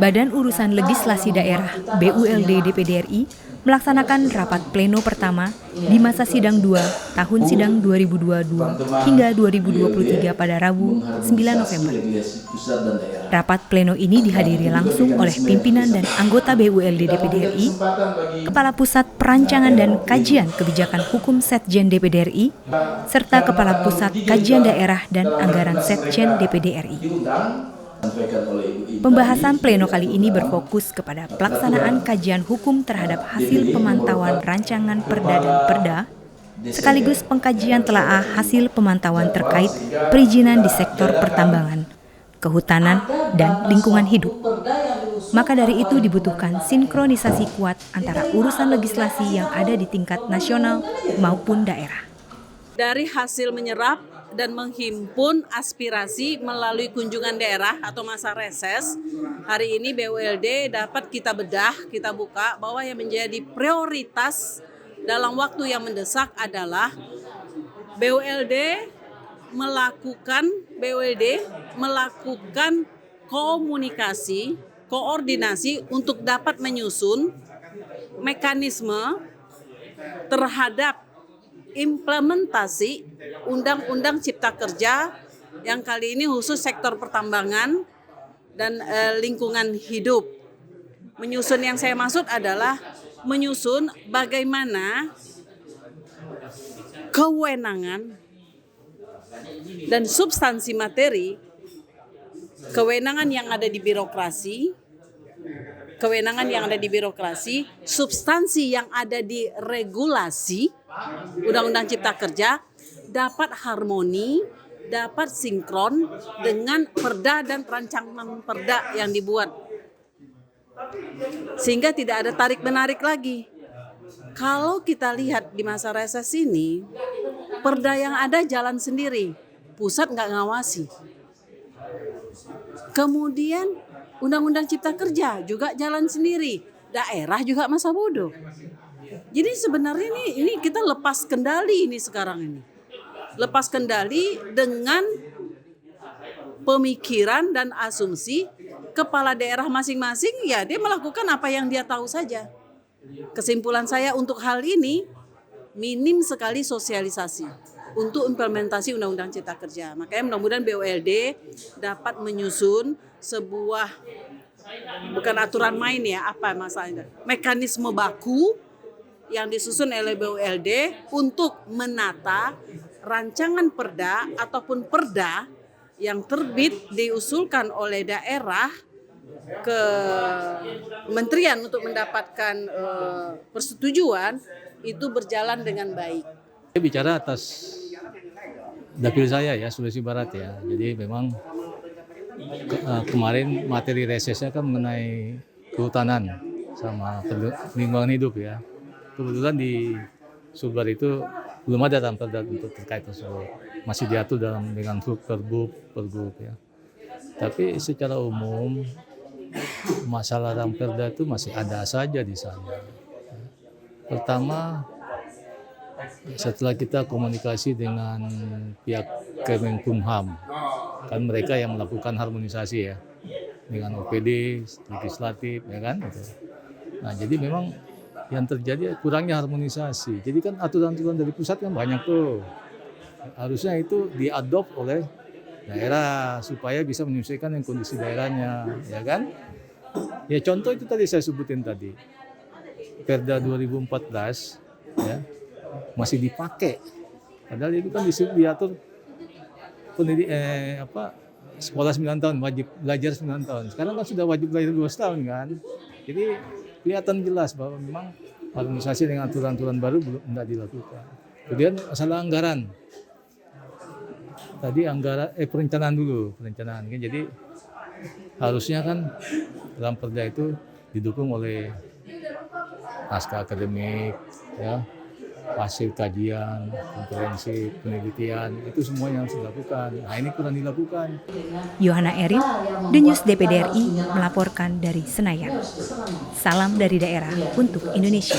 Badan Urusan Legislasi Daerah BULD DPD RI melaksanakan rapat pleno pertama di masa sidang 2 tahun sidang 2022 hingga 2023 pada Rabu 9 November. Rapat pleno ini dihadiri langsung oleh pimpinan dan anggota BULD DPD RI, Kepala Pusat Perancangan dan Kajian Kebijakan Hukum Setjen DPD RI, serta Kepala Pusat Kajian Daerah dan Anggaran Setjen DPD RI. Pembahasan pleno kali ini berfokus kepada pelaksanaan kajian hukum terhadap hasil pemantauan rancangan perda dan perda, sekaligus pengkajian telaah hasil pemantauan terkait perizinan di sektor pertambangan, kehutanan, dan lingkungan hidup. Maka dari itu dibutuhkan sinkronisasi kuat antara urusan legislasi yang ada di tingkat nasional maupun daerah. Dari hasil menyerap dan menghimpun aspirasi melalui kunjungan daerah atau masa reses, hari ini BULD dapat kita bedah, kita buka bahwa yang menjadi prioritas dalam waktu yang mendesak adalah BULD melakukan komunikasi, koordinasi untuk dapat menyusun mekanisme terhadap implementasi Undang-Undang Cipta Kerja yang kali ini khusus sektor pertambangan dan lingkungan hidup. Menyusun yang saya maksud adalah menyusun bagaimana kewenangan dan substansi materi kewenangan yang ada di birokrasi, substansi yang ada di regulasi Undang-Undang Cipta Kerja dapat harmoni, dapat sinkron dengan perda dan rancangan perda yang dibuat. Sehingga tidak ada tarik-menarik lagi. Kalau kita lihat di masa reses ini, perda yang ada jalan sendiri, pusat nggak ngawasi. Kemudian Undang-Undang Cipta Kerja juga jalan sendiri, daerah juga masa bodoh. Jadi sebenarnya ini kita lepas kendali ini sekarang ini. Lepas kendali dengan pemikiran dan asumsi kepala daerah masing-masing, ya dia melakukan apa yang dia tahu saja. Kesimpulan saya untuk hal ini, minim sekali sosialisasi untuk implementasi Undang-Undang Cipta Kerja. Makanya mudah-mudahan BULD dapat menyusun sebuah, bukan aturan main ya, apa masalahnya, mekanisme baku yang disusun oleh BULD untuk menata rancangan perda ataupun perda yang terbit diusulkan oleh daerah ke kementerian untuk mendapatkan persetujuan itu berjalan dengan baik. Saya bicara atas dapil saya ya, Sulawesi Barat ya. Jadi memang kemarin materi resesnya kan mengenai kehutanan sama lingkungan hidup ya. Kebetulan di Sulbar itu belum ada dalam perda untuk terkait tersebut. Masih diatur dengan pergub ya. Tapi secara umum masalah dalam perda itu masih ada saja di sana. Pertama, setelah kita komunikasi dengan pihak Kemenkumham, kan mereka yang melakukan harmonisasi ya dengan OPD, legislatif ya kan. Nah jadi memang yang terjadi kurangnya harmonisasi. Jadi kan aturan-aturan dari pusat kan banyak tuh. Harusnya itu diadop oleh daerah supaya bisa menyesuaikan dengan kondisi daerahnya, ya kan? Ya contoh itu tadi saya sebutin tadi. Perda 2014 ya masih dipakai. Padahal itu kan diatur sekolah 9 tahun, wajib belajar 9 tahun. Sekarang kan sudah wajib belajar 12 tahun kan. Jadi kelihatan jelas bahwa memang harmonisasi dengan aturan-aturan baru belum tidak dilakukan. Kemudian masalah anggaran. Tadi perencanaan. Jadi harusnya kan dalam perda itu didukung oleh naskah akademik, ya, hasil kajian, komprehensif, penelitian, itu semua yang harus dilakukan. Nah ini kurang dilakukan. Yohana Erin, The News DPD RI melaporkan dari Senayan. Salam dari daerah untuk Indonesia.